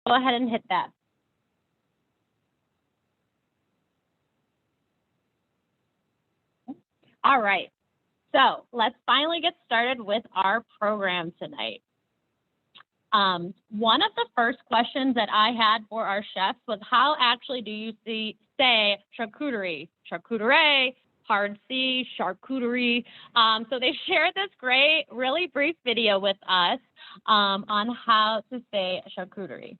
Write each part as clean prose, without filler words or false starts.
go ahead and hit that. All right, so let's finally get started with our program tonight. One of the first questions that I had for our chefs was, how actually do you say charcuterie? Charcuterie, hard C, charcuterie. So they shared this great, really brief video with us on how to say charcuterie.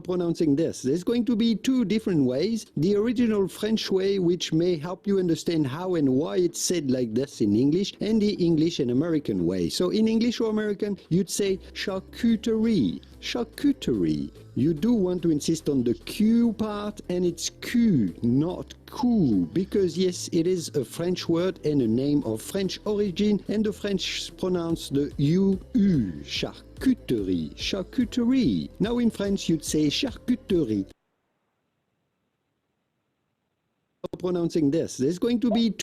Pronouncing this. There's going to be two different ways. The original French way, which may help you understand how and why it's said like this in English, and the English and American way. So in English or American, you'd say charcuterie, charcuterie. You do want to insist on the Q part, and it's Q, not coup, because yes, it is a French word and a name of French origin, and the French pronounce the U, charcuterie, charcuterie. Now in French, you'd say charcuterie. Pronouncing this, there's going to be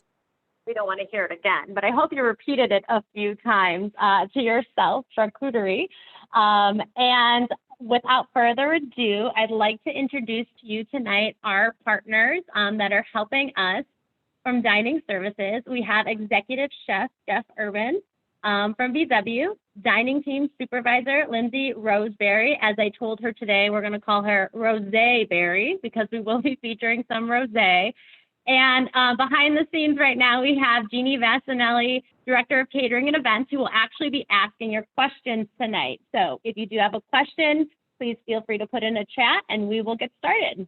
we don't want to hear it again, but I hope you repeated it a few times to yourself, charcuterie. And without further ado, I'd like to introduce to you tonight our partners that are helping us from Dining Services. We have Executive Chef Jeff Urban from BW, Dining Team Supervisor Lindsay Roseberry. As I told her today, we're going to call her Rosé Berry because we will be featuring some rosé. And behind the scenes right now, we have Jeannie Vassanelli, Director of Catering and Events, who will actually be asking your questions tonight. So if you do have a question, please feel free to put in a chat and we will get started.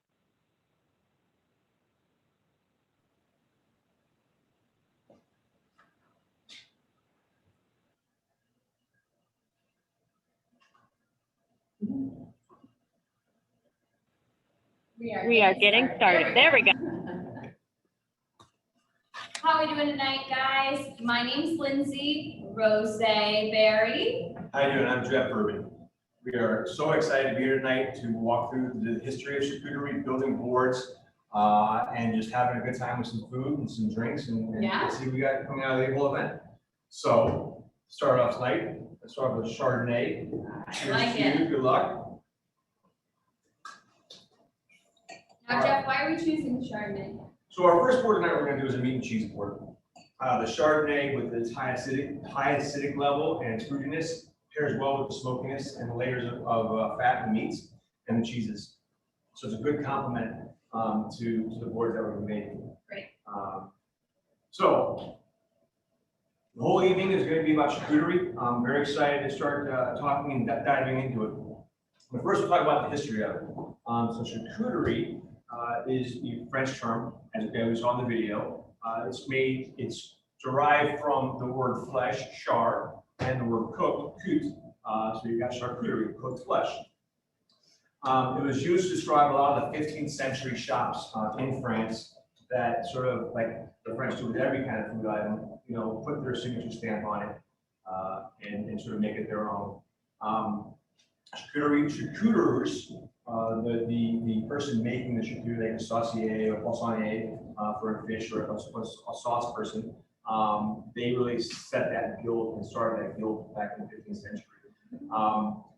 We are getting started. There we go. How are we doing tonight, guys? My name's Lindsay Roseberry. How you doing? I'm Jeff Urban. We are so excited to be here tonight to walk through the history of charcuterie, building boards, and just having a good time with some food and some drinks, and see what we got coming out of the whole event. So, start off tonight. Let's start with Chardonnay. I like it. Good luck. Now, Jeff, why are we choosing Chardonnay? So our first board tonight we're going to do is a meat and cheese board. The Chardonnay with its high acidic level and its fruitiness pairs well with the smokiness and the layers of fat and meats and the cheeses. So it's a good complement to the boards that we're making. Great. So the whole evening is going to be about charcuterie. I'm very excited to start talking and diving into it. But first we'll talk about the history of it. So charcuterie is the French term, as we saw in the video. It's derived from the word flesh, char, and the word cooked, coute. So you've got charcuterie, cooked flesh. It was used to describe a lot of the 15th century shops in France that sort of, like the French do with every kind of food item, you know, put their signature stamp on it and sort of make it their own. Charcuters, the person making the charcuterie, like a saucier or poissonnier for a fish or a sauce person, they really set that guild and started that guild back in the 15th century.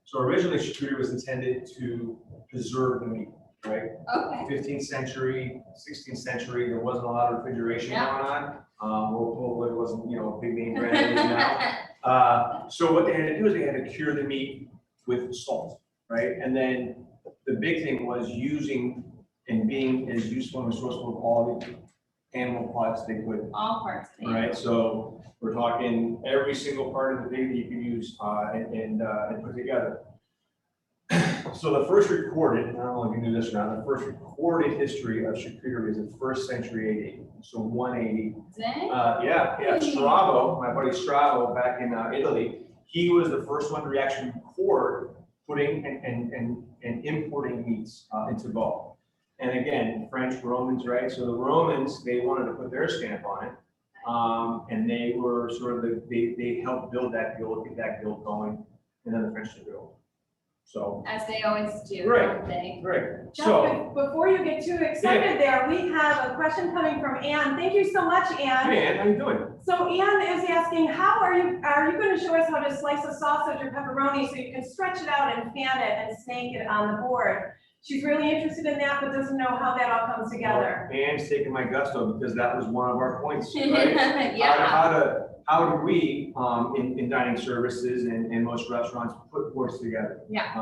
So originally charcuterie was intended to preserve the meat, right? Okay. 15th century, 16th century, there wasn't a lot of refrigeration going on. It wasn't, you know, a big name brand now. So what they had to do is they had to cure the meat with salt, right? And then the big thing was using and being as useful and resourceful of all the animal parts they could. All parts. Right. So we're talking every single part of the pig that you can use and put together. So the first recorded, I don't know if you can do this or not, the first recorded history of charcuterie is in 1st century AD. So 180. Yeah. Strabo, my buddy Strabo back in Italy, he was the first one to actually record putting and importing meats into Gaul. And again, French, Romans, right? So the Romans, they wanted to put their stamp on it. And they were sort of they helped build that guild, get that guild going, and then the French took it over. So, As they always do, Right. don't they? right. Jeff, So, before you get too excited there, we have a question coming from Ann. Thank you so much, Ann. hey, Ann, how you doing? So Ann is asking, how are you going to show us how to slice a sausage or pepperoni so you can stretch it out and fan it and snake it on the board? She's really interested in that, but doesn't know how that all comes together. Ann's taking my gusto because that was one of our points, right? Yeah. How do we, in dining services and most restaurants, put boards together? Yeah.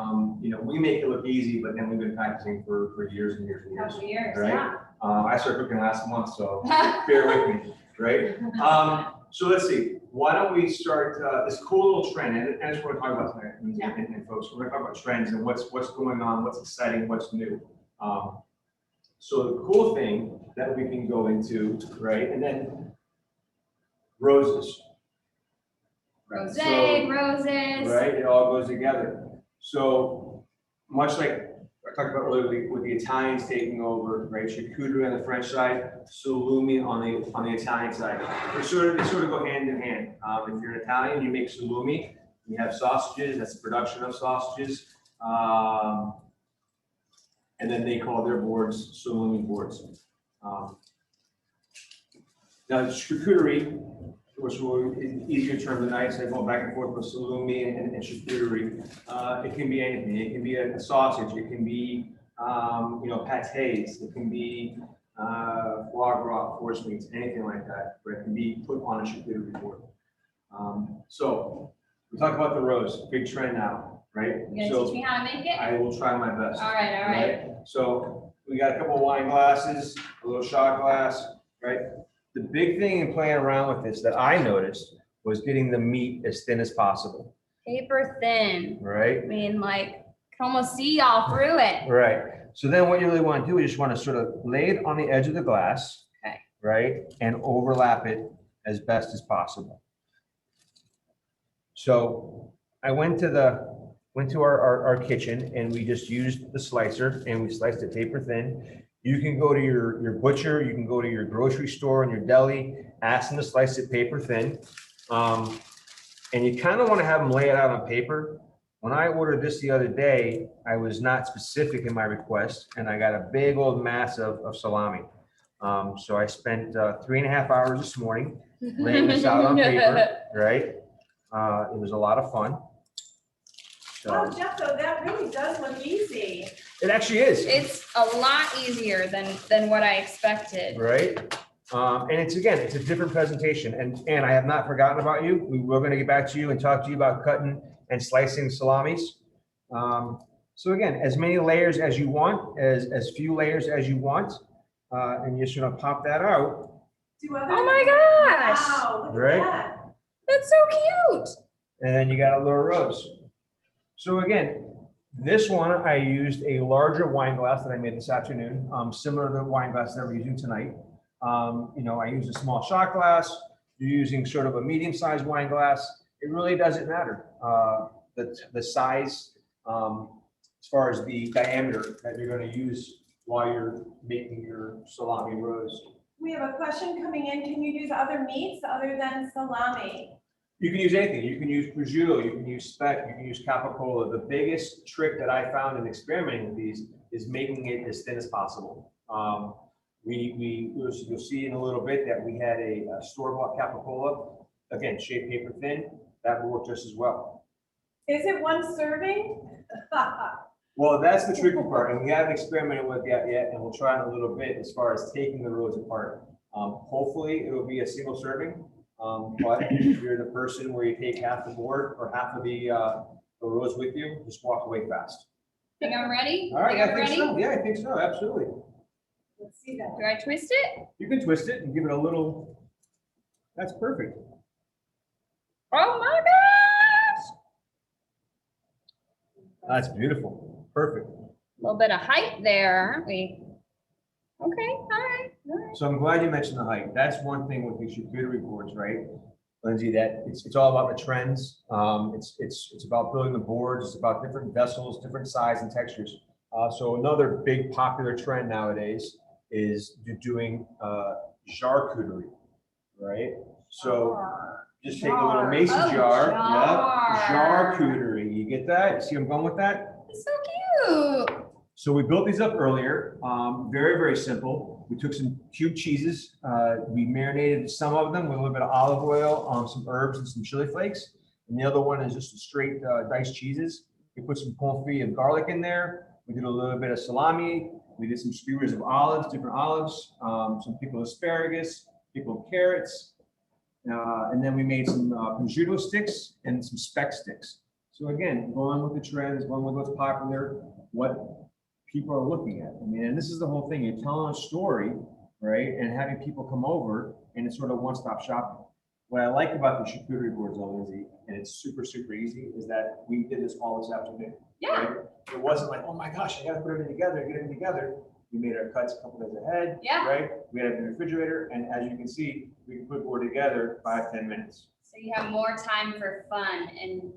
You know, we make it look easy, but then we've been practicing for years and years and years. Couple years, Right? yeah. I started cooking last month, so bear with me, right? So let's see, why don't we start this cool little trend, and that's what we're talking about tonight, and folks, we're gonna talk about trends and what's going on, what's exciting, what's new. So the cool thing that we can go into, right, and then roses. Rosé, So, roses. right, it all goes together. So much like I talked about earlier with the Italians taking over, right? Charcuterie on the French side, salumi on the Italian side. They sort of go hand in hand. If you're an Italian, you make salumi. You have sausages. That's the production of sausages. And then they call their boards salumi boards. Now charcuterie, which is an easier term tonight, so I go back and forth with salumi and charcuterie. It can be anything. It can be a sausage. It can be, pâtés. It can be foie gras, horse meats, anything like that. But it can be put on a charcuterie board. So we talk about the roast, big trend now, right? You gonna teach me how to make it? I will try my best. All right. So we got a couple of wine glasses, a little shot glass, right? The big thing in playing around with this that I noticed was getting the meat as thin as possible, Paper thin. right? I mean, like, can almost see all through it. Right. So then what you really want to do is just want to sort of lay it on the edge of the glass, Okay. right? And overlap it as best as possible. So I went to our kitchen and we just used the slicer and we sliced it paper thin. You can go to your butcher, you can go to your grocery store and your deli, ask them to slice it paper thin. And you kind of want to have them lay it out on paper. When I ordered this the other day, I was not specific in my request and I got a big old mass of salami. So I spent 3.5 hours this morning laying this out on paper, right? It was a lot of fun. Wow, So Jeff, though, that really does look easy. it actually is. It's a lot easier than what I expected. Right? And it's a different presentation. And I have not forgotten about you. We're going to get back to you and talk to you about cutting and slicing salamis. So again, as many layers as you want, as few layers as you want, and you're just going to pop that out. Oh my gosh. Wow, look Right? at that. That's so cute. And then you got a little rose. So again, this one, I used a larger wine glass that I made this afternoon, similar to the wine glass that we're using tonight. I used a small shot glass. You're using sort of a medium-sized wine glass. It really doesn't matter. The size, as far as the diameter that you're going to use while you're making your salami rose. We have a question coming in. Can you use other meats other than salami? You can use anything. You can use prosciutto, you can use speck, you can use capicola. The biggest trick that I found in experimenting with these is making it as thin as possible. You'll see in a little bit that we had a store-bought capicola, again, shaped paper thin. That will work just as well. Is it one serving? Well, that's the tricky part, and we haven't experimented with that yet, and we'll try in a little bit as far as taking the rows apart. Hopefully, it will be a single serving. But if you're the person where you take half the board or half of the rows with you, just walk away fast. Think I'm ready? All right, Think I I'm think ready? so. Yeah, I think so. Absolutely. Let's see that. Do I twist it? You can twist it and give it a little. That's perfect. Oh my gosh. That's beautiful. Perfect. A little bit of height there, aren't we? Okay, all right. So I'm glad you mentioned the height. That's one thing with the charcuterie boards, right, Lindsay? That it's all about the trends. It's about building the boards. It's about different vessels, different size and textures. So another big popular trend nowadays is doing charcuterie, right? So just take a little mason jar. Yeah, charcuterie. You get that? See where I'm going with that? It's so cute. So we built these up earlier, very, very simple. We took some cube cheeses, we marinated some of them with a little bit of olive oil, some herbs and some chili flakes. And the other one is just straight diced cheeses. We put some confit and garlic in there. We did a little bit of salami. We did some skewers of olives, different olives, some pickled asparagus, pickled carrots. And then we made some prosciutto sticks and some speck sticks. So again, going with the trends, going with what's popular, what people are looking at. I mean, and this is the whole thing. You're telling a story, right? And having people come over, and it's sort of one-stop shopping. What I like about the charcuterie boards, Lindsay, and it's super, super easy, is that we did this all this afternoon. Yeah. Right? It wasn't like, oh my gosh, I gotta put everything together, get everything together. We made our cuts a couple days ahead, Yeah. right? We had it in the refrigerator, and as you can see, we can put the board together 5-10 minutes. So you have more time for fun and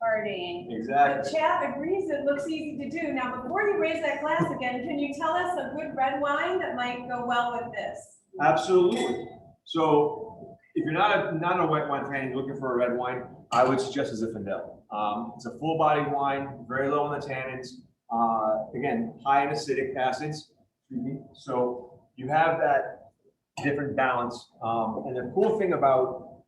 partying. The Exactly. chat agrees it looks easy to do. Now, before you raise that glass again, can you tell us a good red wine that might go well with this? Absolutely. So if you're not a white wine fan and you're looking for a red wine, I would suggest a Zinfandel. It's a full-bodied wine, very low on the tannins. Again, high in acidic acids. So you have that different balance. And the cool thing about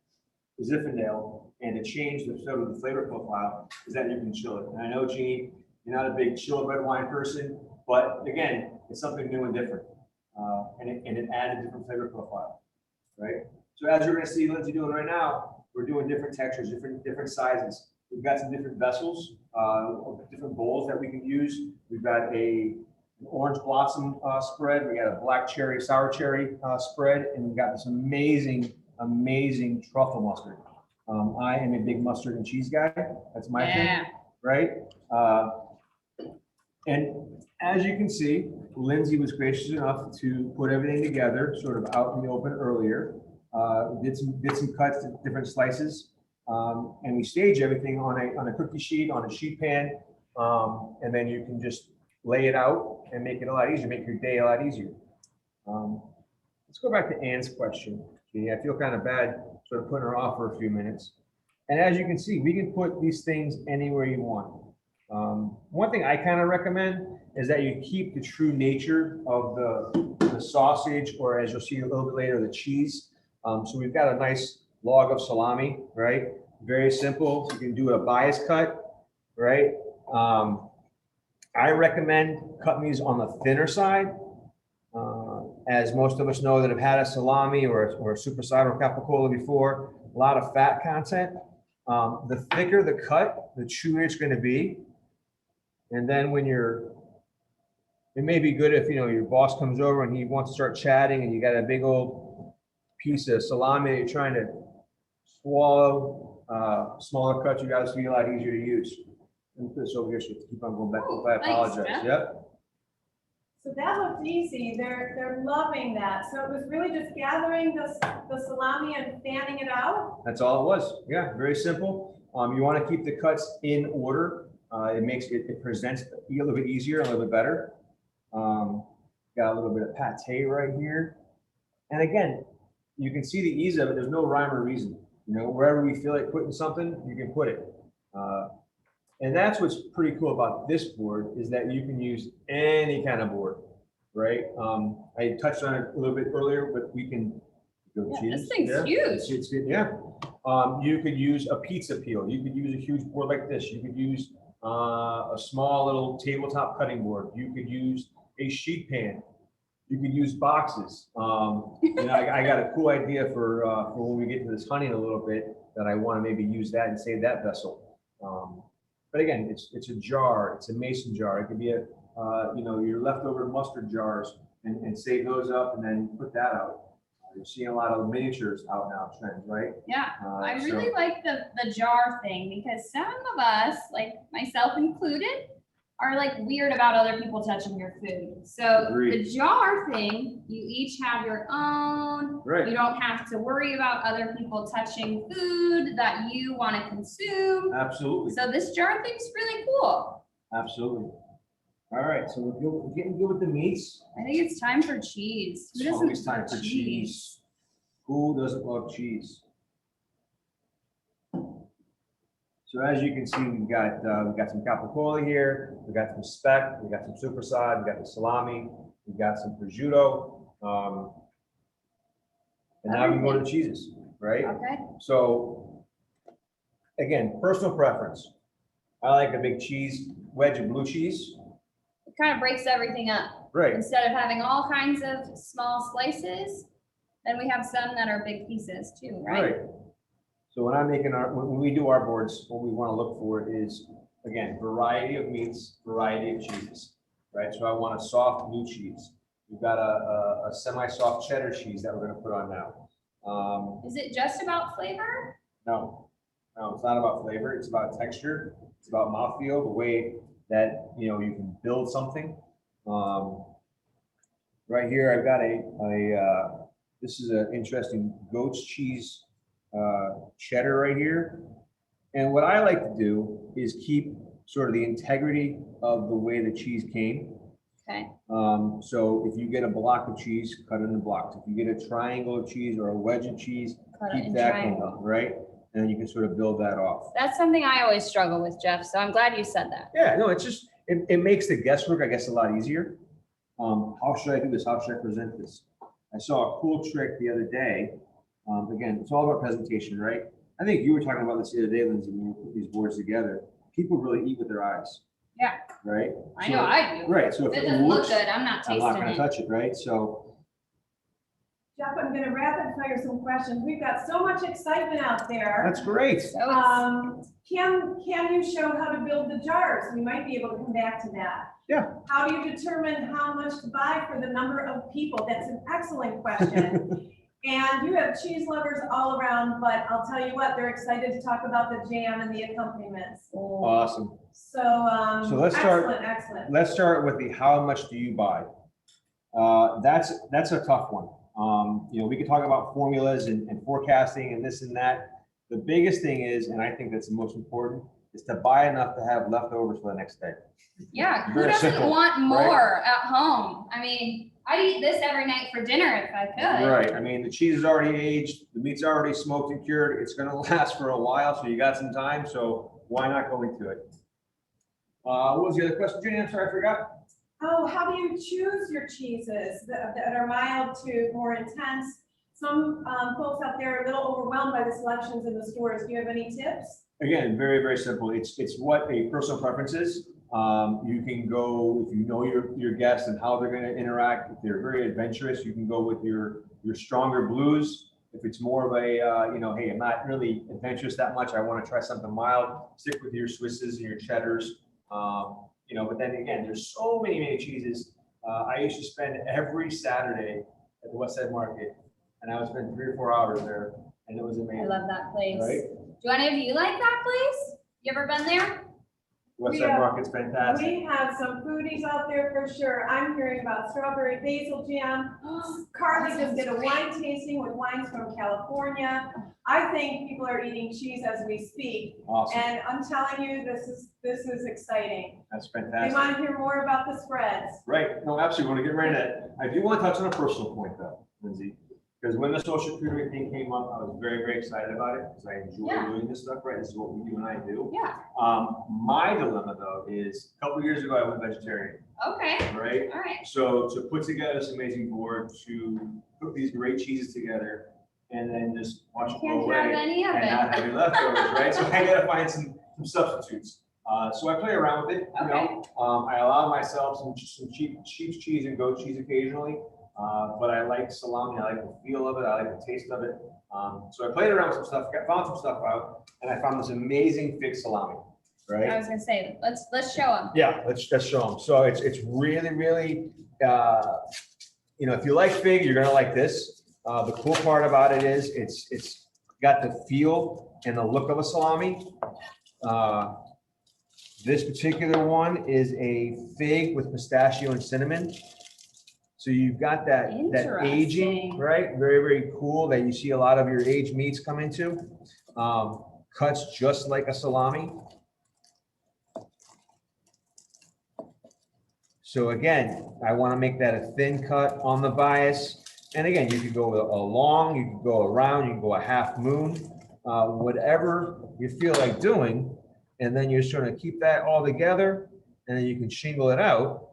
Zinfandel and to change the sort of the flavor profile is that you can chill it. And I know, Jeannie, you're not a big chilled red wine person, but again, it's something new and different. And it adds a different flavor profile, right? So as you're gonna see Lindsay doing right now, we're doing different textures, different sizes. We've got some different vessels, different bowls that we can use. We've got an orange blossom spread. We got a black cherry, sour cherry spread, and we've got this amazing, amazing truffle mustard. I am a big mustard and cheese guy. That's my thing, right? And as you can see, Lindsay was gracious enough to put everything together, sort of out in the open earlier. Did some cuts, different slices, and we stage everything on a cookie sheet, on a sheet pan, and then you can just lay it out and make it a lot easier, make your day a lot easier. Let's go back to Ann's question. Okay, I feel kind of bad sort of putting her off for a few minutes. And as you can see, we can put these things anywhere you want. One thing I kind of recommend is that you keep the true nature of the sausage, or as you'll see a little bit later, the cheese. So we've got a nice log of salami, right? Very simple. You can do a bias cut, right? I recommend cutting these on the thinner side. As most of us know that have had a salami or a superside or capicola before, a lot of fat content. The thicker the cut, the chewier it's going to be. And then when it may be good if, your boss comes over and he wants to start chatting and you got a big old piece of salami that you're trying to swallow, smaller cuts, you guys be a lot easier to use. Let me put this over here so you keep on going back. I apologize. Nice, Yep. So that looked easy. They're loving that. So it was really just gathering the salami and fanning it out? That's all it was. Yeah, very simple. You want to keep the cuts in order. It presents a little bit easier, a little bit better. Got a little bit of pate right here. And again, you can see the ease of it. There's no rhyme or reason. Wherever we feel like putting something, you can put it. And that's what's pretty cool about this board, is that you can use any kind of board, right? I touched on it a little bit earlier, but we can go This thing's huge. It's good, yeah. You could use a pizza peel. You could use a huge board like this. You could use a small little tabletop cutting board. You could use a sheet pan. You could use boxes. I got a cool idea for when we get to this honey in a little bit, that I want to maybe use that and save that vessel. But again, it's a jar. It's a mason jar. It could be your leftover mustard jars, and save those up and then put that out. You're seeing a lot of miniatures out now, trends, right? Yeah, I really like the jar thing, because some of us, like myself included, are like weird about other people touching your food. So Agreed. the jar thing, you each have your own. Right. You don't have to worry about other people touching food that you want to consume. Absolutely. So this jar thing's really cool. Absolutely. All right, so we're getting good with the meats. I think it's time for cheese. Who It's doesn't always time love for cheese. Who doesn't love cheese? So as you can see, we've got some capicola here, we've got some speck, we've got some superside, we've got the salami, we've got some prosciutto, and now we can go to the cheeses, right? Okay. So again, personal preference. I like a big cheese wedge of blue cheese. It kind of breaks everything up. Right. Instead of having all kinds of small slices, then we have some that are big pieces too, right? So when I'm making when we do our boards, what we want to look for is, again, variety of meats, variety of cheeses, right? So I want a soft blue cheese. We've got a semi-soft cheddar cheese that we're going to put on now. Is it just about flavor? No, it's not about flavor. It's about texture. It's about mouthfeel, the way that, you can build something. Right here, I've got this is an interesting goat's cheese cheddar right here. And what I like to do is keep sort of the integrity of the way the cheese came. Okay. So if you get a block of cheese, cut it in blocks. If you get a triangle of cheese or a wedge of cheese, Cut it keep in that triangle. going, right? And then you can sort of build that off. That's something I always struggle with, Jeff. So I'm glad you said that. Yeah, no, it's just, it makes the guesswork, I guess, a lot easier. How should I do this? How should I present this? I saw a cool trick the other day. Again, it's all about presentation, right? I think you were talking about this the other day, Lindsay, when we put these boards together. People really eat with their eyes. Yeah. Right? I know I do. Right, so If if it it doesn't look looks, good, I'm not I'm not tasting gonna it. touch it, right? So, Jeff, I'm gonna rapid fire some questions. We've got so much excitement out there. that's great. So it's- Can you show how to build the jars? We might be able to come back to that. Yeah. How do you determine how much to buy for the number of people? That's an excellent question. And you have cheese lovers all around, but I'll tell you what, they're excited to talk about the jam and the accompaniments. Awesome. So, So let's start- excellent. Let's start with the how much do you buy? That's a tough one. We could talk about formulas and forecasting and this and that. The biggest thing is, and I think that's the most important, is to buy enough to have leftovers for the next day. Yeah, who Very doesn't simple, want more at home? I mean, I'd eat this every night for dinner if I could. Right, I mean, the cheese is already aged, the meat's already smoked and cured, it's gonna last for a while, so you got some time, so why not go into it? What was the other question, Jenny? I'm sorry, I forgot. Oh, how do you choose your cheeses that are mild to more intense? Some folks out there are a little overwhelmed by the selections in the stores. Do you have any tips? Again, very, very simple. It's what a personal preference is. You can go, if you know your guests and how they're gonna interact. If they're very adventurous, you can go with your stronger blues. If it's more of a, hey, I'm not really adventurous that much, I wanna try something mild, stick with your Swisses and your cheddars. But then again, there's so many cheeses. I used to spend every Saturday at the West Side Market, and I would spend 3 or 4 hours there, and it was I amazing. love that place. Right? Do any of you like that place? You ever been there? West We Side have- Market's fantastic. We have some foodies out there for sure. I'm hearing about strawberry basil jam. Carly just did a wine tasting with wines from California. I think people are eating cheese as we speak. Awesome. And I'm telling you, this is exciting. That's They fantastic. want to hear more about the spreads. Right. No, absolutely. Want to get right at that. I do want to touch on a personal point though, Lindsay, because when the social charcuterie thing came up, I was very, very excited about it because I enjoy Yeah. doing this stuff, right? This is what you and I do. Yeah. My dilemma though is a couple of years ago, I went vegetarian, Okay. right? All right. So to put together this amazing board, to put these great cheeses together, and then just watch it go Can't away have any of and it. not have any leftovers, right? So I gotta find some substitutes. So I play around with it, you know. I allow myself some cheap cheese and goat cheese occasionally, but I like salami. I like the feel of it. I like the taste of it. So I played around with some stuff, found some stuff out, and I found this amazing fig salami, right? I was gonna say, let's show them. Yeah, let's show them. So it's really, if you like fig, you're gonna like this. The cool part about it is it's got the feel and the look of a salami. This particular one is a fig with pistachio and cinnamon. So you've got that aging, Interesting. right? Very, very cool that you see a lot of your aged meats come into. Cuts just like a salami. So again, I want to make that a thin cut on the bias. And again, you could go a long, you could go around, you can go a half moon, whatever you feel like doing. And then you're just going to keep that all together, and then you can shingle it out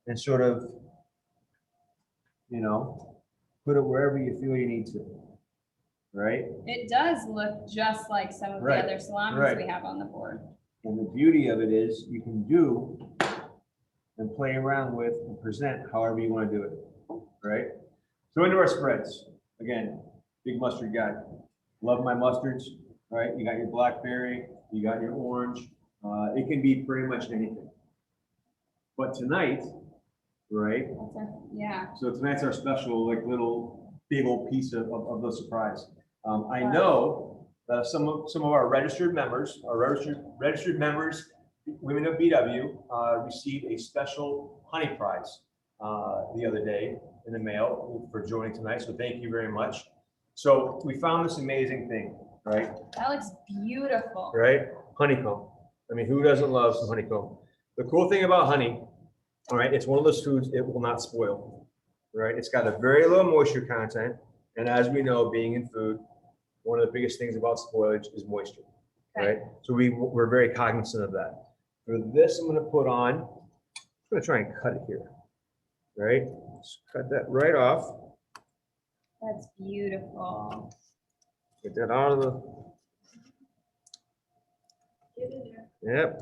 and sort of, you know, put it wherever you feel you need to, right? It does look just like some of the Right, other salamis right. we have on the board. And the beauty of it is you can do and play around with and present however you want to do it, right? So into our spreads. Again, big mustard guy. Love my mustards, right? You got your blackberry, you got your orange. It can be pretty much anything. But tonight, right? Yeah. So tonight's our special, like little big old piece of the surprise. I know that some of our registered members, women of BW, received a special honey prize the other day in the mail for joining tonight. So thank you very much. So we found this amazing thing, right? That looks beautiful. Right? Honeycomb. I mean, who doesn't love some honeycomb? The cool thing about honey, all right, it's one of those foods, it will not spoil, right? It's got a very low moisture content. And as we know, being in food, one of the biggest things about spoilage is moisture, right? So we're very cognizant of that. For this, I'm going to put on, I'm going to try and cut it here, right? Just cut that right off. That's beautiful. Get that out of the, Get in there. yep.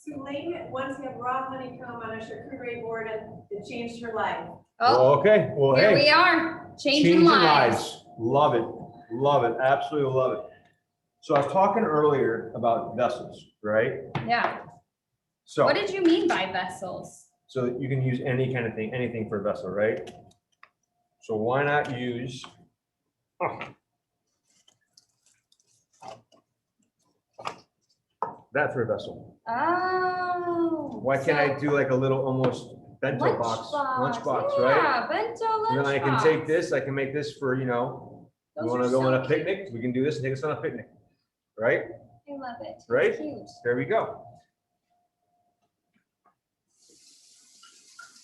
Sulaine once had raw honeycomb on a charcuterie board and it changed her life. Oh, Okay, well, here hey. we are, changing lives. Love it. Love it. Absolutely love it. So I was talking earlier about vessels, right? Yeah. So, What did you mean by vessels? so you can use any kind of thing, anything for a vessel, right? So why not use, that for a vessel? Oh. Why can't I do like a little almost bento box, lunchbox, right? Yeah, bento lunchbox. And then I can take this, I can make this for, you know, you Those want are to go on so a picnic, we can do this and take us on a picnic, right? I love it. It's Right? cute. There we go.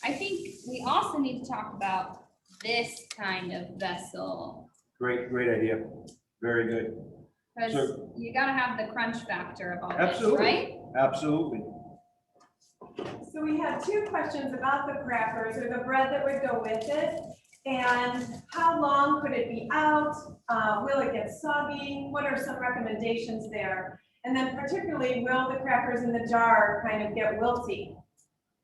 I think we also need to talk about this kind of vessel. Great idea. Very good. Because So- you gotta have the crunch factor of all this, Absolutely. right? Absolutely. So we have two questions about the crackers or the bread that would go with it. And how long could it be out? Will it get soggy? What are some recommendations there? And then particularly, will the crackers in the jar kind of get wilty?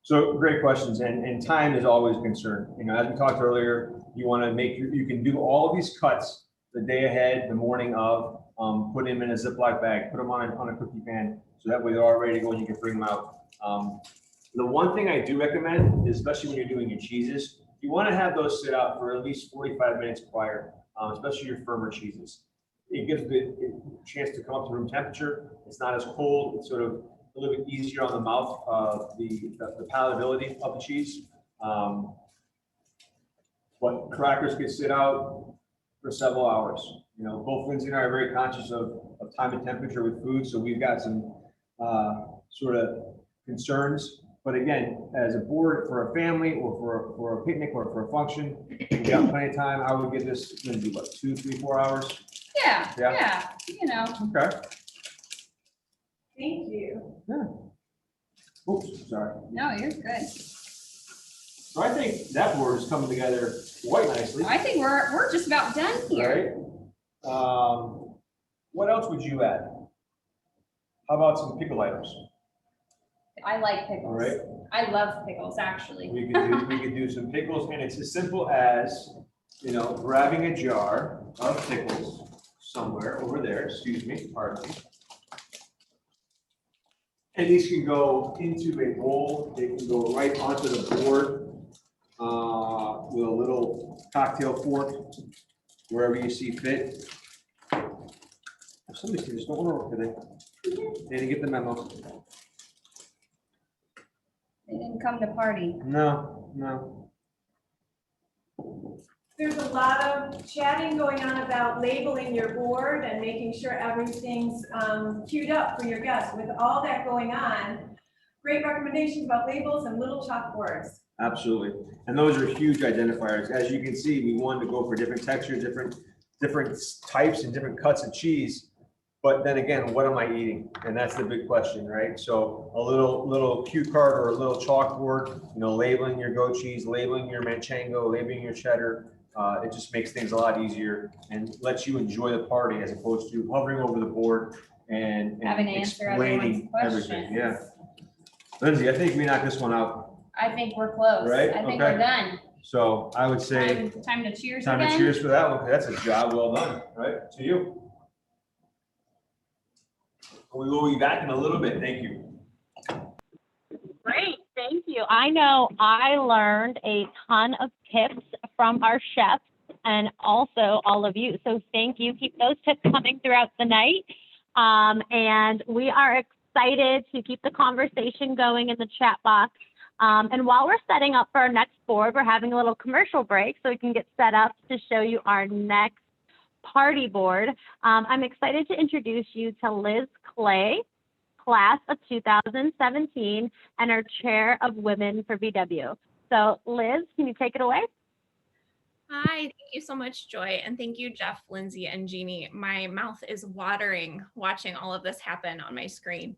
So great questions, and time is always a concern. You know, as we talked earlier, you want to make you can do all of these cuts the day ahead, the morning of, put them in a Ziploc bag, put them on a cookie pan, so that way they're all ready to go and you can bring them out. The one thing I do recommend is, especially when you're doing your cheeses, you want to have those sit out for at least 45 minutes prior, especially your firmer cheeses. It gives the chance to come up to room temperature. It's not as cold. It's sort of a little bit easier on the mouth, the palatability of the cheese. But crackers can sit out for several hours. You know, both Lindsay and I are very conscious of time and temperature with food, so we've got some sort of concerns. But again, as a board for a family or for a picnic or for a function, we've got plenty of time. I would give this maybe what, 2, 3, 4 hours. Yeah, Yeah. yeah, you know. Okay. Thank you. Yeah. Oops, sorry. No, you're good. So I think that board is coming together quite nicely. I think we're just about done here. Right? What else would you add? How about some pickle items? I like pickles. All right. I love pickles, actually. We could do some pickles, and it's as simple as, you know, grabbing a jar of pickles somewhere over there, excuse me, pardon me. And these can go into a bowl, they can go right onto the board with a little cocktail fork, wherever you see fit. Somebody just don't want to work today. They didn't get the memo. They didn't come to party. No. There's a lot of chatting going on about labeling your board and making sure everything's queued up for your guests. With all that going on, great recommendations about labels and little chalkboards. Absolutely. And those are huge identifiers. As you can see, we wanted to go for different textures, different types and different cuts of cheese. But then again, what am I eating? And that's the big question, right? So a little cue card or a little chalkboard, you know, labeling your goat cheese, labeling your manchego, labeling your cheddar. It just makes things a lot easier and lets you enjoy the party as opposed to hovering over the board and Having to answer everyone's explaining everything. questions. Yeah. Lindsay, I think we knocked this one out. I think we're close. Right? I think Okay. we're done. So I would say Time to cheers time again. to cheers for that one. That's a job well done, right? To you. We will be back in a little bit. Thank you. Great, thank you. I know I learned a ton of tips from our chefs and also all of you. So thank you. Keep those tips coming throughout the night. And we are excited to keep the conversation going in the chat box. And while we're setting up for our next board, we're having a little commercial break so we can get set up to show you our next party board. I'm excited to introduce you to Liz Clay, class of 2017, and our chair of women for BW. So Liz, can you take it away? Hi, thank you so much, Joy. And thank you, Jeff, Lindsay, and Jeannie. My mouth is watering watching all of this happen on my screen.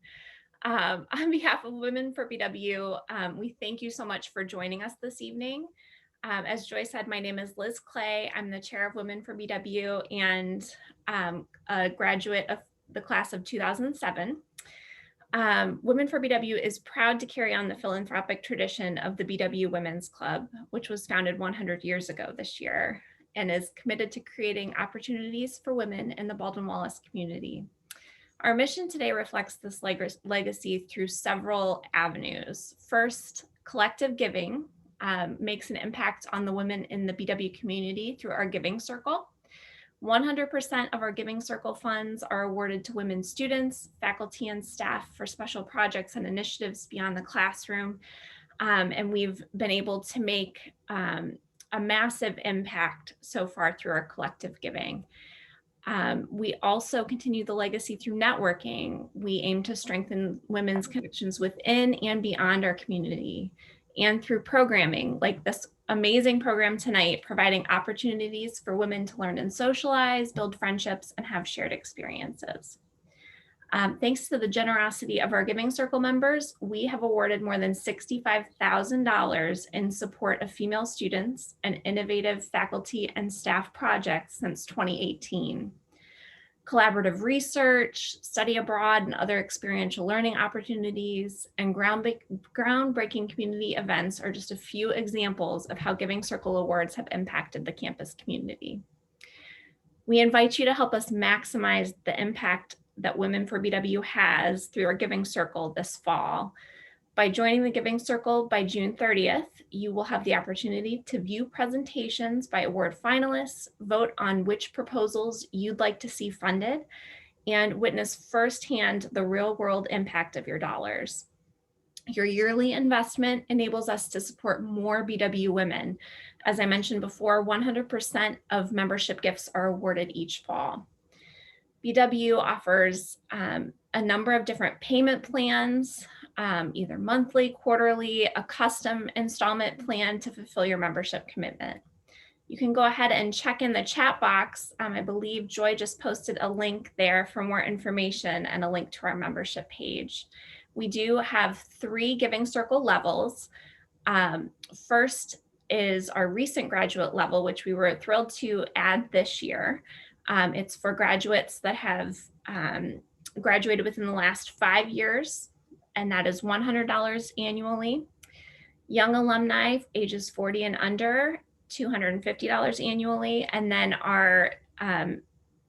On behalf of Women for BW, we thank you so much for joining us this evening. As Joy said, my name is Liz Clay. I'm the chair of Women for BW and a graduate of the class of 2007. Women for BW is proud to carry on the philanthropic tradition of the BW Women's Club, which was founded 100 years ago this year, and is committed to creating opportunities for women in the Baldwin-Wallace community. Our mission today reflects this legacy through several avenues. First, collective giving makes an impact on the women in the BW community through our Giving Circle. 100% of our Giving Circle funds are awarded to women students, faculty, and staff for special projects and initiatives beyond the classroom. And we've been able to make a massive impact so far through our collective giving. We also continue the legacy through networking. We aim to strengthen women's connections within and beyond our community, and through programming like this amazing program tonight, providing opportunities for women to learn and socialize, build friendships, and have shared experiences. Thanks to the generosity of our Giving Circle members, we have awarded more than $65,000 in support of female students and innovative faculty and staff projects since 2018. Collaborative research, study abroad, and other experiential learning opportunities, and groundbreaking community events are just a few examples of how Giving Circle Awards have impacted the campus community. We invite you to help us maximize the impact that Women for BW has through our Giving Circle this fall. By joining the Giving Circle by June 30th, you will have the opportunity to view presentations by award finalists, vote on which proposals you'd like to see funded, and witness firsthand the real-world impact of your dollars. Your yearly investment enables us to support more BW women. As I mentioned before, 100% of membership gifts are awarded each fall. BW offers a number of different payment plans, either monthly, quarterly, a custom installment plan to fulfill your membership commitment. You can go ahead and check in the chat box. I believe Joy just posted a link there for more information and a link to our membership page. We do have 3 Giving Circle levels. First is our recent graduate level, which we were thrilled to add this year. It's for graduates that have graduated within the last 5 years, and that is $100 annually. Young alumni, ages 40 and under, $250 annually. And then our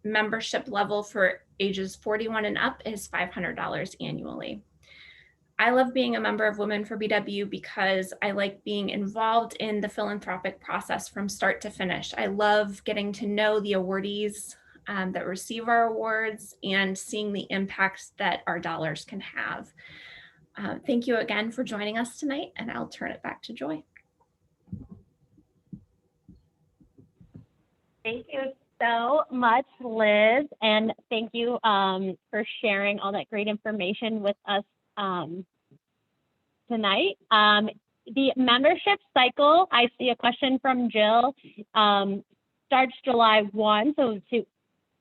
membership level for ages 41 and up is $500 annually. I love being a member of Women for BW because I like being involved in the philanthropic process from start to finish. I love getting to know the awardees that receive our awards and seeing the impacts that our dollars can have. Thank you again for joining us tonight, and I'll turn it back to Joy. Thank you so much, Liz, and thank you for sharing all that great information with us tonight. The membership cycle, I see a question from Jill, starts July 1, so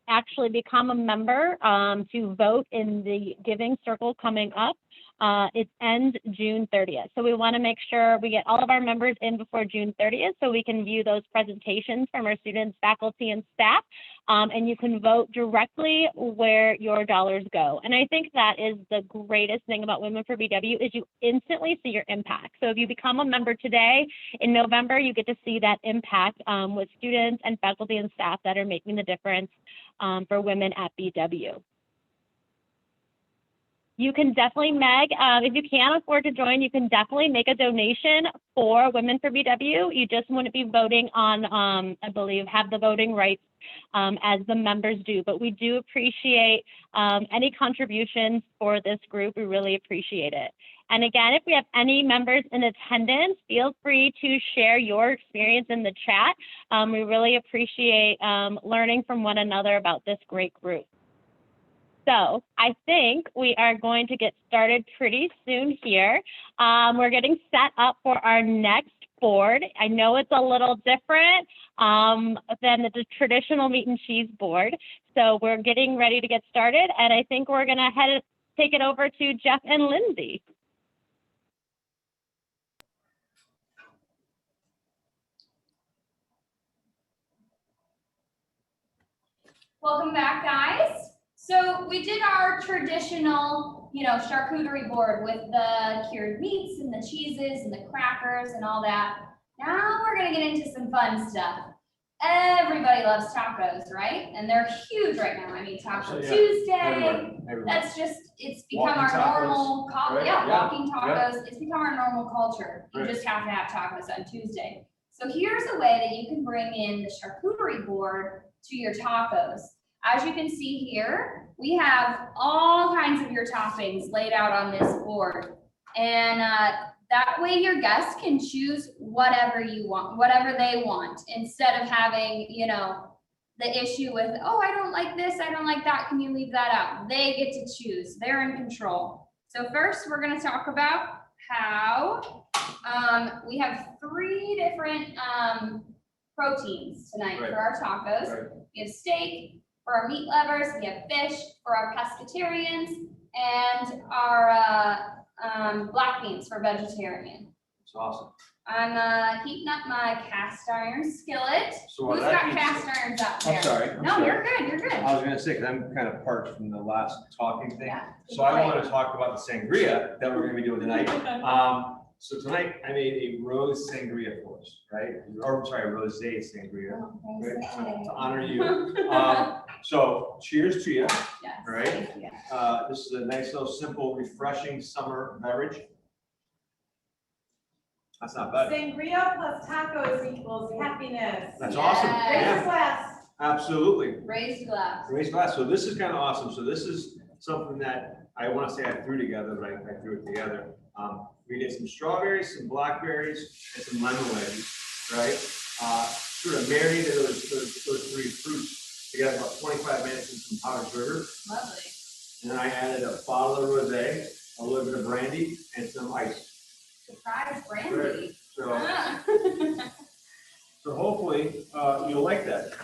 actually become a member to vote in the Giving Circle coming up. It ends June 30th. So we want to make sure we get all of our members in before June 30th so we can view those presentations from our students, faculty, and staff. And you can vote directly where your dollars go. And I think that is the greatest thing about Women for BW is you instantly see your impact. So if you become a member today, in November, you get to see that impact with students and faculty and staff that are making the difference for women at BW. You can definitely, Meg, if you can't afford to join, you can definitely make a donation for Women for BW. You just wouldn't be voting on, I believe, have the voting rights as the members do. But we do appreciate any contributions for this group. We really appreciate it. And again, if we have any members in attendance, feel free to share your experience in the chat. We really appreciate learning from one another about this great group. So I think we are going to get started pretty soon here. We're getting set up for our next board. I know it's a little different than the traditional meat and cheese board. So we're getting ready to get started. And I think we're going to take it over to Jeff and Lindsay. Welcome back, guys. So we did our traditional, charcuterie board with the cured meats and the cheeses and the crackers and all that. Now we're gonna get into some fun stuff. Everybody loves tacos, right? And they're huge right now. I mean, Taco Tuesday. Everywhere. That's just, it's become Walking our tacos, normal, right? walking tacos. It's become our normal culture. You Right. just have to have tacos on Tuesday. So here's a way that you can bring in the charcuterie board to your tacos. As you can see here, we have all kinds of your toppings laid out on this board. And that way your guests can choose whatever you want, whatever they want, instead of having, the issue with, oh, I don't like this, I don't like that, can you leave that out? They get to choose, they're in control. So first we're gonna talk about how we have 3 different proteins tonight for our tacos. Right. We have steak. For our meat lovers, we have fish. For our pescatarians, and our black beans for vegetarian. It's awesome. I'm heating up my cast iron skillet. So Who's that got means- cast irons up there? I'm sorry. No, you're good. You're good. I was gonna say, because I'm kind of parched from the last talking thing. Yeah. So I want to talk about the sangria that we're gonna be doing tonight. So tonight I made a rose sangria for us, right? Or I'm sorry, rosé sangria, Oh, right? thanks, Ed. To honor you. So cheers to you. Yes, All right. thank you. This is a nice little simple, refreshing summer beverage. That's not bad. Sangria plus tacos equals happiness. That's awesome. Yes. Raise Yeah, your glass. absolutely. Raised glass. Raised glass. So this is kind of awesome. So this is something that I want to say I threw together, but I threw it together. We did some strawberries, some blackberries, and some lemon wedges, right? Sort of marinated those 3 fruits together about 25 minutes in some powdered sugar. Lovely. And then I added a bottle of rosé, a little bit of brandy, and some ice. Surprise brandy. Right. So, Ah. so hopefully you'll like that.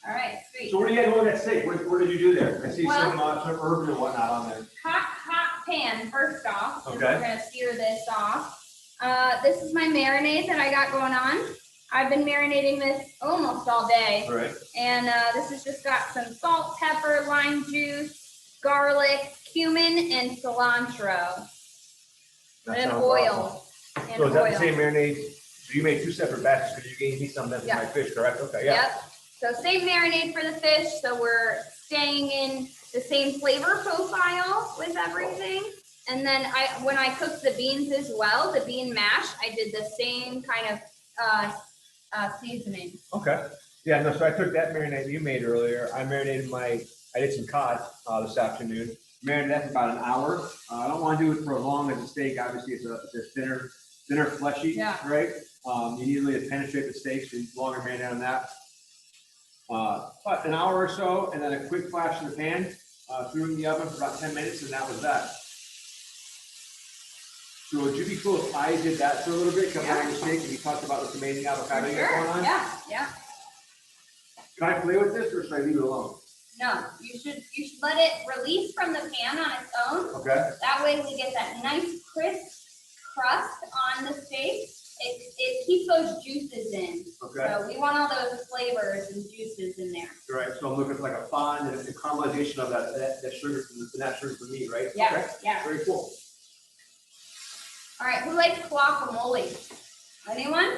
All right, sweet. So where do you guys go with that steak? What did you do there? I see Well- some herbs and whatnot on there. Hot pan first off. 'Cause Okay. We're gonna sear this off. This is my marinade that I got going on. I've been marinating this almost all day. All right. And this has just got some salt, pepper, lime juice, garlic, cumin, and cilantro. That And sounds oil. awesome. And So is that the oil. same marinade? So you made 2 separate batches because you gave me some that's Yeah. my fish, correct? Okay, yeah. Yep. So same marinade for the fish. So we're staying in the same flavor profile with everything. And then when I cooked the beans as well, the bean mash, I did the same kind of seasoning. Okay. Yeah, no, so I took that marinade you made earlier. I did some cod this afternoon. Marinated that for about an hour. I don't want to do it for as long as a steak. Obviously, it's a thinner fleshy, Yeah. right? You need really to penetrate the steak, so longer marinade on that. But an hour or so, and then a quick flash in the pan, threw it in the oven for about 10 minutes, and that was that. So would you be cool if I did that for a little bit, come back to steak, and you talked about this amazing avocado you got Sure. going on? Yeah. Can I play with this, or should I leave it alone? No, you should let it release from the pan on its own. Okay. That way we get that nice crisp crust on the steak. It keeps those juices in. Okay. So we want all those flavors and juices in there. Right. So I'm looking for like a fond and a caramelization of that sugar from the sugar from meat, right? Yeah, Okay. yeah. Very cool. All right, who likes guacamole? Anyone?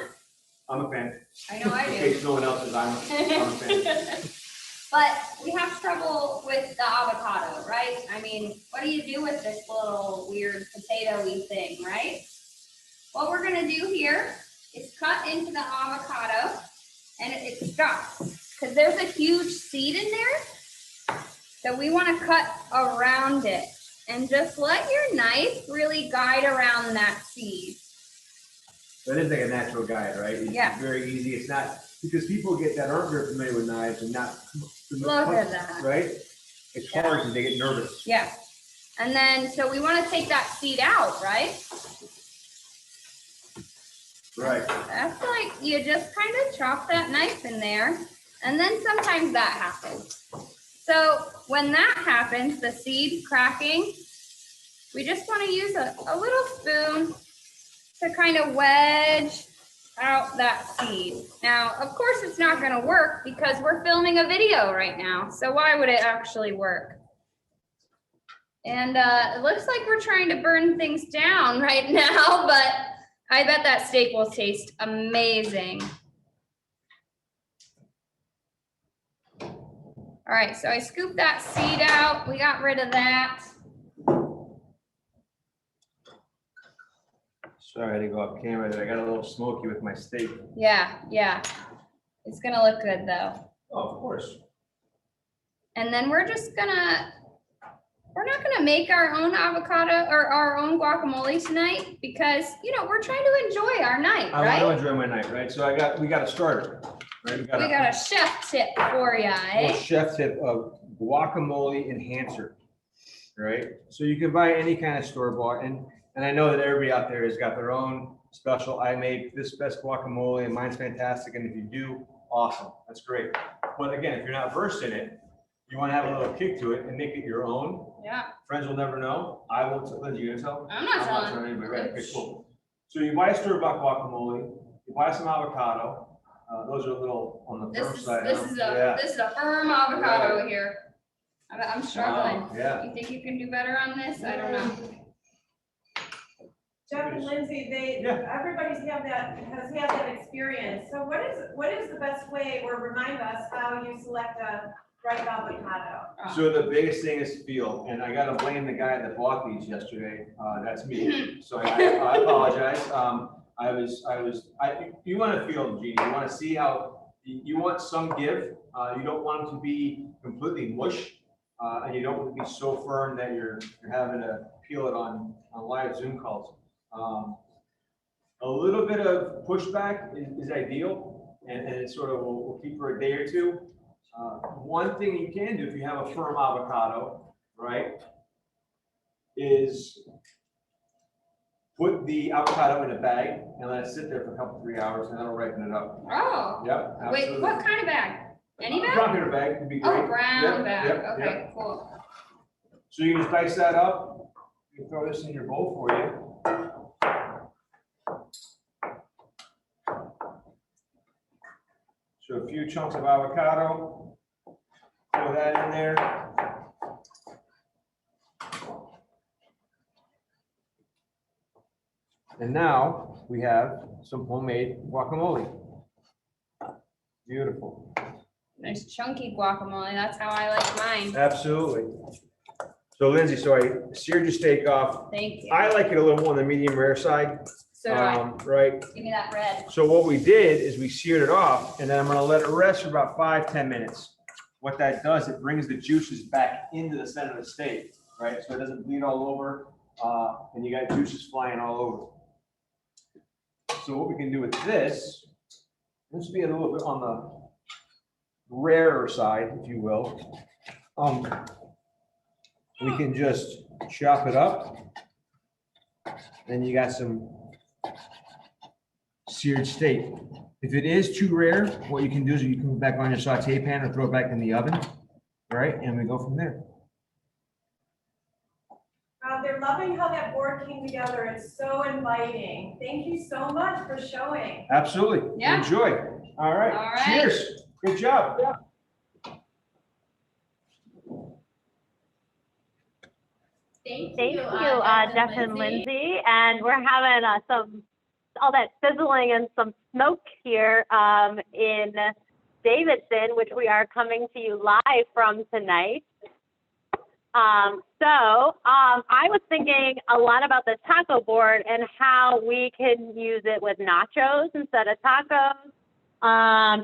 I'm a fan. I know I In do. case no one else is, I'm a fan. But we have trouble with the avocado, right? I mean, what do you do with this little weird potato-y thing, right? What we're gonna do here is cut into the avocado and it stops because there's a huge seed in there. So we wanna cut around it and just let your knife really guide around that seed. That is like a natural guide, right? It's Yeah. very easy. It's not, because people get that aren't very familiar with knives and not. Look at that. Right? It's Yeah. hard because they get nervous. Yeah. And then, so we wanna take that seed out, right? Right. That's like, you just kind of chop that knife in there, and then sometimes that happens. So when that happens, the seed cracking, we just want to use a little spoon to kind of wedge out that seed. Now, of course, it's not going to work because we're filming a video right now. So why would it actually work? And it looks like we're trying to burn things down right now, but I bet that steak will taste amazing. All right, so I scooped that seed out. We got rid of that. Sorry, I had to go off camera there. I got a little smoky with my steak. Yeah, yeah. It's gonna look good though. Oh, of course. And then we're not gonna make our own avocado or our own guacamole tonight because, you know, we're trying to enjoy our night, I right? want to enjoy my night, right? So we got a starter, right? We got a chef tip for you, little eh? chef tip of guacamole enhancer, right? So you can buy any kind of store bought, and I know that everybody out there has got their own special. I made this best guacamole, and mine's fantastic. And if you do, awesome, that's great. But again, if you're not versed in it, you want to have a little kick to it and make it your own. Yeah, Friends will never know. I won't tell. Lindsay, you gonna tell? I'm not telling. telling anybody. Right? Okay, cool. So you buy store-bought guacamole. You buy some avocado. Those are a little on the firm side. This is a firm avocado here. I'm struggling. Yeah. You think you can do better on this? I don't know. Jeff and Lindsay, everybody's has had that experience. So what is the best way, or remind us how you select a ripe avocado? So the biggest thing is feel, and I gotta blame the guy that bought these yesterday. That's me. So I apologize. You want to feel, Jeannie. You want to see how you want some give. You don't want them to be completely mush, and you don't want to be so firm that you're having to peel it on live Zoom calls. A little bit of pushback is ideal, and it sort of will keep for a day or two. One thing you can do if you have a firm avocado, right, is put the avocado in a bag and let it sit there for a couple, 3 hours, and that'll ripen it up. Oh, Yep. wait, Absolutely. what kind of bag? Any bag? Brown paper bag would be great. Oh, brown Yep, bag. yep, Okay, yep. cool. So you can just dice that up. You can throw this in your bowl for you. So a few chunks of avocado. Throw that in there. And now we have some homemade guacamole. Beautiful. Nice chunky guacamole. That's how I like mine. Absolutely. So Lindsay, so I seared your steak off. Thank you. I like it a little more on the medium rare side. So do I. Right. Give me that red. So what we did is we seared it off, and then I'm gonna let it rest for about 5-10 minutes. What that does, it brings the juices back into the center of the steak, right? So it doesn't bleed all over, and you got juices flying all over. So what we can do with this be a little bit on the rarer side, if you will. We can just chop it up. Then you got some seared steak. If it is too rare, what you can do is you can put it back on your saute pan or throw it back in the oven. All right, and we go from there. They're loving how that board came together. It's so inviting. Thank you so much for showing. Absolutely. Yeah. Enjoy. All right. All right. Cheers. Good job. Thank you, Jeff and Lindsay. And we're having all that sizzling and some smoke here in Davidson, which we are coming to you live from tonight. I was thinking a lot about the taco board and how we can use it with nachos instead of tacos.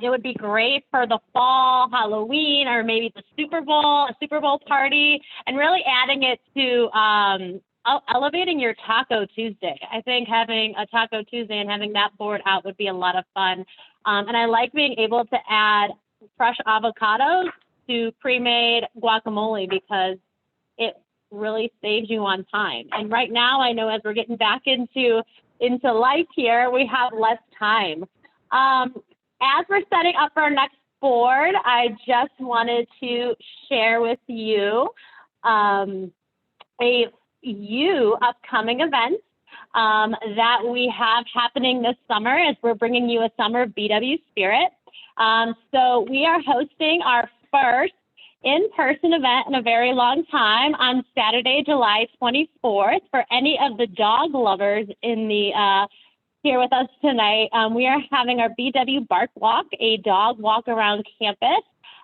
It would be great for the fall, Halloween, or maybe the Super Bowl party, and really adding it to elevating your Taco Tuesday. I think having a Taco Tuesday and having that board out would be a lot of fun. And I like being able to add fresh avocados to pre-made guacamole because it really saves you on time. And right now, I know as we're getting back into life here, we have less time. As we're setting up for our next board, I just wanted to share with you a few upcoming events that we have happening this summer as we're bringing you a summer of BW Spirit. So we are hosting our first in-person event in a very long time on Saturday, July 24th. For any of the dog lovers in the here with us tonight, we are having our BW Bark Walk, a dog walk around campus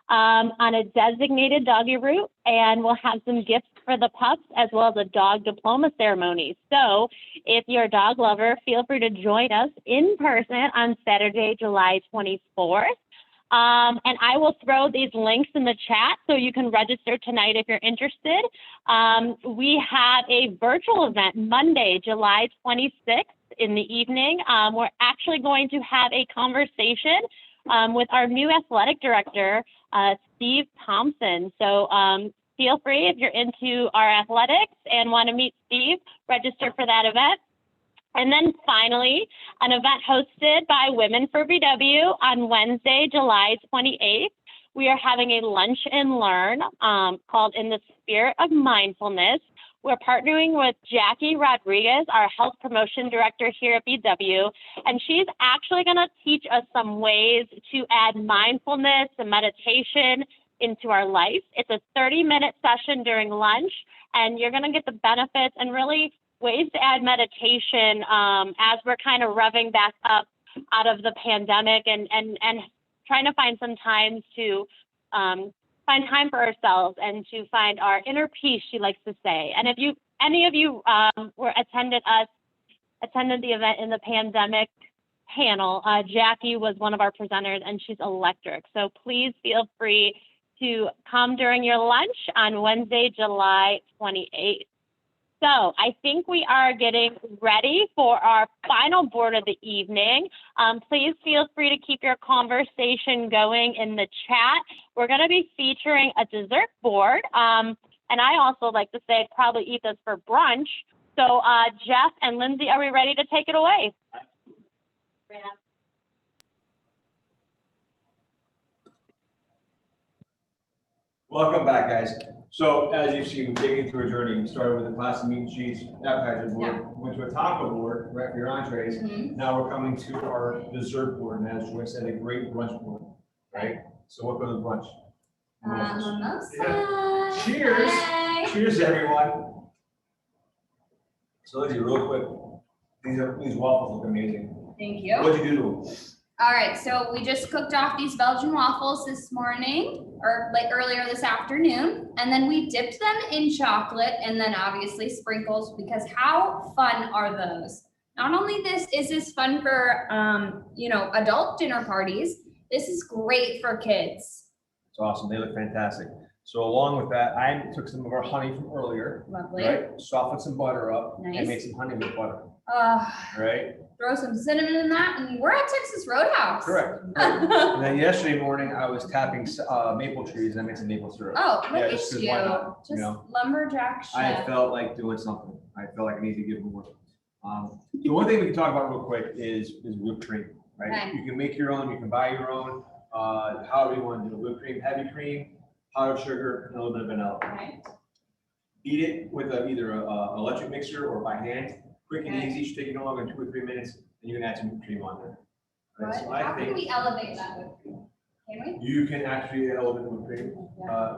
on a designated doggy route, and we'll have some gifts for the pups as well as a dog diploma ceremony. So if you're a dog lover, feel free to join us in person on Saturday, July 24th. And I will throw these links in the chat so you can register tonight if you're interested. We have a virtual event Monday, July 26th in the evening. We're actually going to have a conversation with our new athletic director, Steve Thompson. So feel free, if you're into our athletics and want to meet Steve, register for that event. And then finally, an event hosted by Women for BW on Wednesday, July 28th. We are having a lunch and learn called In the Spirit of Mindfulness. We're partnering with Jackie Rodriguez, our health promotion director here at BW, and she's actually going to teach us some ways to add mindfulness and meditation into our life. It's a 30-minute session during lunch, and you're going to get the benefits and really ways to add meditation as we're kind of revving back up out of the pandemic and trying to find some time to find time for ourselves and to find our inner peace, she likes to say. And if any of you attended the event in the pandemic panel, Jackie was one of our presenters and she's electric. So please feel free to come during your lunch on Wednesday, July 28th. So I think we are getting ready for our final board of the evening. Please feel free to keep your conversation going in the chat. We're going to be featuring a dessert board. And I also like to say probably eat this for brunch. So Jeff and Lindsay, are we ready to take it away? Yeah. Welcome back, guys. So as you've seen, we've taken through a journey. We started with a classic meat and cheese appetizer board, went to a taco board, right, for your entrees. Now we're coming to our dessert board, and as Joy said, a great brunch board, right? So what goes with brunch? Mimosa. Yeah. Cheers. Hey. Cheers, everyone. So Lindsay, real quick, these waffles look amazing. Thank you. What'd you do to them? All right, so we just cooked off these Belgian waffles this morning, or like earlier this afternoon, and then we dipped them in chocolate and then obviously sprinkles, because how fun are those? Not only is this fun for, adult dinner parties, this is great for kids. It's awesome. They look fantastic. So along with that, I took some of our honey from earlier. Lovely. Right? Softened some butter up. Nice. And made some honey with butter. Right? Throw some cinnamon in that, and we're at Texas Roadhouse. Correct. And then yesterday morning, I was tapping maple trees, and I made some maple syrup. Oh, look at just 'cause you. why not, Just lumberjack chef. I felt like doing something. I felt like I need to give more. So one thing we can talk about real quick is whipped cream, right? Okay. You can make your own, you can buy your own, however you want to do it. Whipped cream, heavy cream, powdered sugar, and a little bit of vanilla. Right. Beat it with either a electric mixer or by hand. Quick and Okay. easy, should take you no longer than 2 or 3 minutes, and you can add some whipped cream on there. Right, so How I can think we elevate that whipped cream? Can we? you can actually elevate the whipped cream.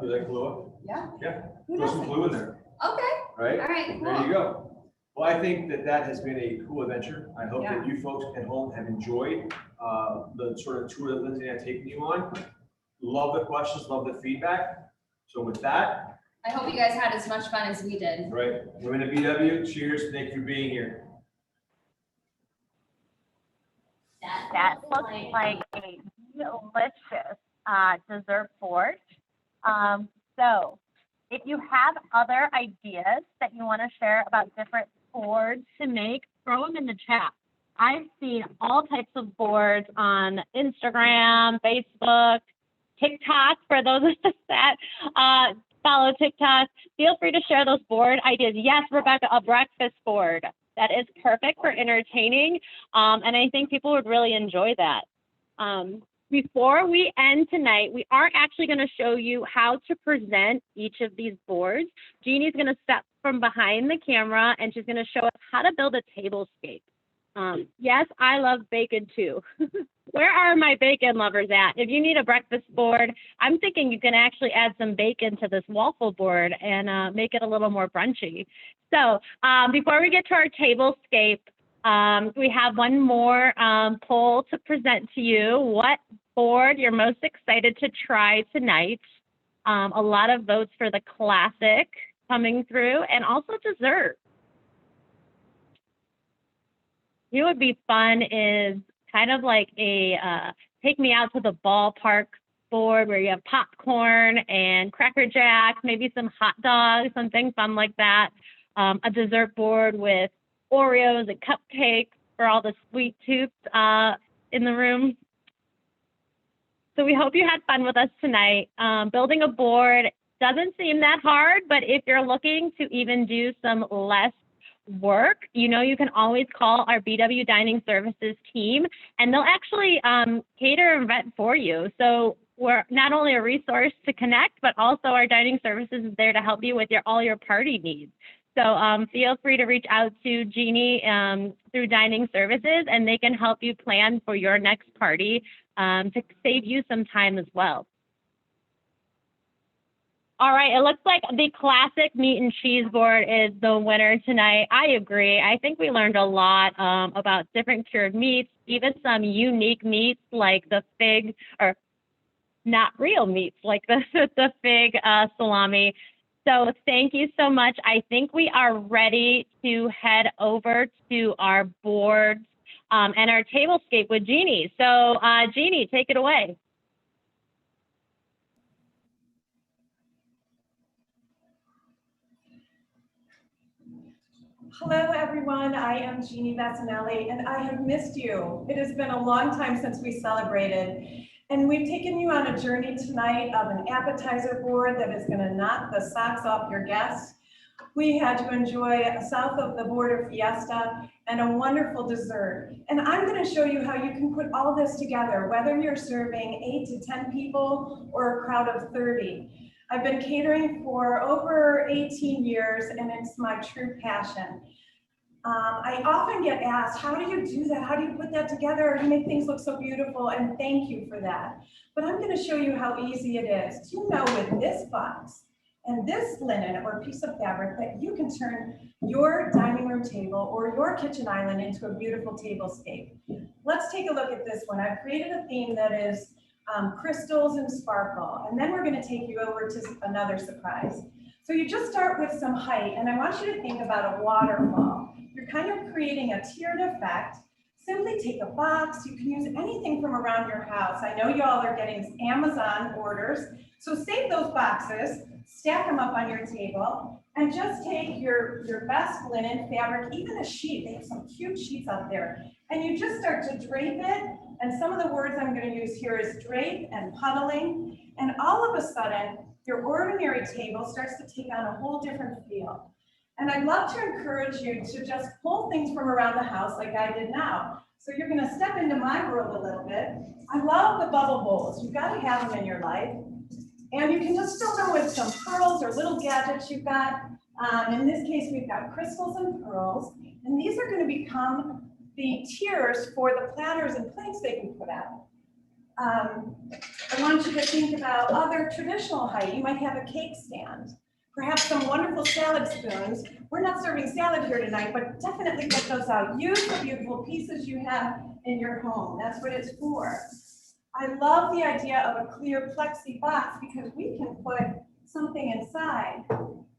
You like Kahlua? Yeah. Yeah, Who throw some doesn't? Kahlua in there, Okay, right? all right, cool. There you go. Well, I think that has been a cool adventure. I hope that you folks at home have enjoyed the sort of tour that Lindsay and I have taken you on. Love the questions, love the feedback. So with that, I hope you guys had as much fun as we did. right, women at BW, cheers, thank you for being here. That looks like a delicious dessert board. So if you have other ideas that you want to share about different boards to make, throw them in the chat. I've seen all types of boards on Instagram, Facebook, TikTok, for those of us that follow TikTok. Feel free to share those board ideas. Yes, Rebecca, a breakfast board. That is perfect for entertaining, and I think people would really enjoy that. Before we end tonight, we are actually going to show you how to present each of these boards. Jeannie's going to step from behind the camera, and she's going to show us how to build a tablescape. Yes, I love bacon too. Where are my bacon lovers at? If you need a breakfast board, I'm thinking you can actually add some bacon to this waffle board and make it a little more brunchy. So before we get to our tablescape, we have one more poll to present to you. What board you're most excited to try tonight? A lot of votes for the classic coming through, and also dessert. You know what would be fun is kind of like a take me out to the ballpark board where you have popcorn and Cracker Jacks, maybe some hot dogs, something fun like that. A dessert board with Oreos and cupcakes for all the sweet tooths in the room. So we hope you had fun with us tonight. Building a board doesn't seem that hard, but if you're looking to even do some less work, you know, you can always call our BW Dining Services team, and they'll actually cater an event for you. So we're not only a resource to connect, but also our dining services is there to help you with all your party needs. So feel free to reach out to Jeannie through Dining Services, and they can help you plan for your next party to save you some time as well. All right, it looks like the classic meat and cheese board is the winner tonight. I agree. I think we learned a lot about different cured meats, even some unique meats like the fig, or not real meats like the fig salami. So thank you so much. I think we are ready to head over to our boards and our tablescape with Jeannie. So Jeannie, take it away. Hello, everyone. I am Jeannie Vassinelli, and I have missed you. It has been a long time since we celebrated, and we've taken you on a journey tonight of an appetizer board that is going to knock the socks off your guests. We had to enjoy south of the border fiesta and a wonderful dessert. And I'm going to show you how you can put all this together, whether you're serving 8 to 10 people or a crowd of 30. I've been catering for over 18 years, and it's my true passion. I often get asked, how do you do that? How do you put that together? You make things look so beautiful, and thank you for that. But I'm going to show you how easy it is. Do you know with this box and this linen or piece of fabric that you can turn your dining room table or your kitchen island into a beautiful tablescape? Let's take a look at this one. I've created a theme that is crystals and sparkle, and then we're going to take you over to another surprise. So you just start with some height, and I want you to think about a waterfall. You're kind of creating a tiered effect. Simply take a box. You can use anything from around your house. I know y'all are getting Amazon orders, so save those boxes, stack them up on your table, and just take your best linen fabric, even a sheet. They have some cute sheets out there, and you just start to drape it. And some of the words I'm going to use here is drape and puddling, and all of a sudden, your ordinary table starts to take on a whole different feel. And I'd love to encourage you to just pull things from around the house like I did now. So you're going to step into my world a little bit. I love the bubble bowls. You've got to have them in your life. And you can just fill them with some pearls or little gadgets you've got. In this case, we've got crystals and pearls, and these are going to become the tiers for the platters and plates they can put out. I want you to think about other traditional height. You might have a cake stand, perhaps some wonderful salad spoons. We're not serving salad here tonight, but definitely get those out. Use the beautiful pieces you have in your home. That's what it's for. I love the idea of a clear plexi box because we can put something inside.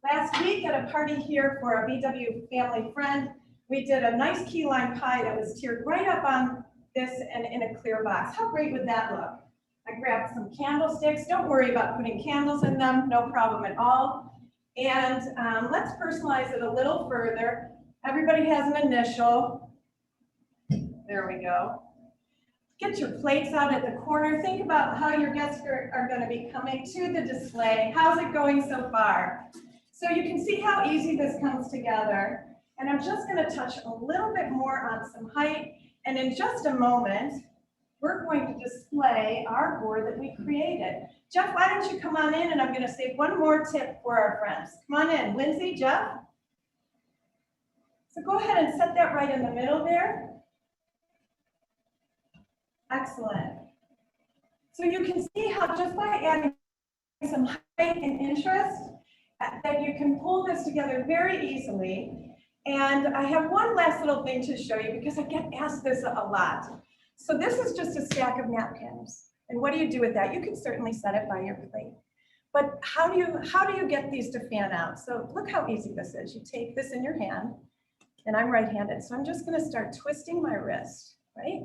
Last week at a party here for a BW family friend, we did a nice key lime pie that was tiered right up on this and in a clear box. How great would that look? I grabbed some candlesticks. Don't worry about putting candles in them, no problem at all. And let's personalize it a little further. Everybody has an initial. There we go. Get your plates out at the corner. Think about how your guests are going to be coming to the display. How's it going so far? So you can see how easy this comes together. And I'm just going to touch a little bit more on some height. And in just a moment, we're going to display our board that we created. Jeff, why don't you come on in, and I'm going to say one more tip for our friends. Come on in, Lindsay, Jeff. So go ahead and set that right in the middle there. Excellent. So you can see how just by adding some height and interest, that you can pull this together very easily. And I have one last little thing to show you because I get asked this a lot. So this is just a stack of napkins. And what do you do with that? You can certainly set it by your plate. But how do you get these to fan out? So look how easy this is. You take this in your hand, and I'm right-handed. So I'm just going to start twisting my wrist, right?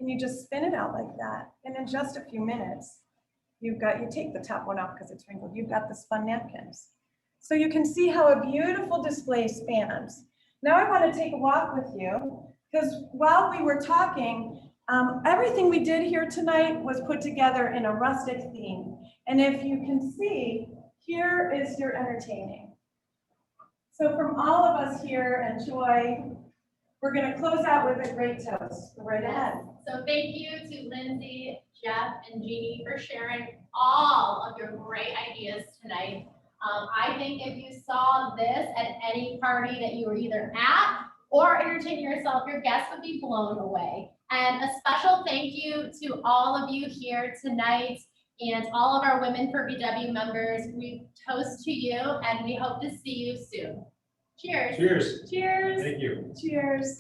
And you just spin it out like that. And in just a few minutes, you take the top one off because it's wrinkled. You've got the spun napkins. So you can see how a beautiful display spans. Now I want to take a walk with you because while we were talking, everything we did here tonight was put together in a rustic theme. And if you can see, here is your entertaining. So from all of us here and Joy, we're going to close out with a great toast. Go right ahead. So thank you to Lindsay, Jeff, and Jeannie for sharing all of your great ideas tonight. I think if you saw this at any party that you were either at or entertaining yourself, your guests would be blown away. And a special thank you to all of you here tonight and all of our Women for BW members. We toast to you and we hope to see you soon. Cheers. Cheers. Cheers. Thank you. Cheers.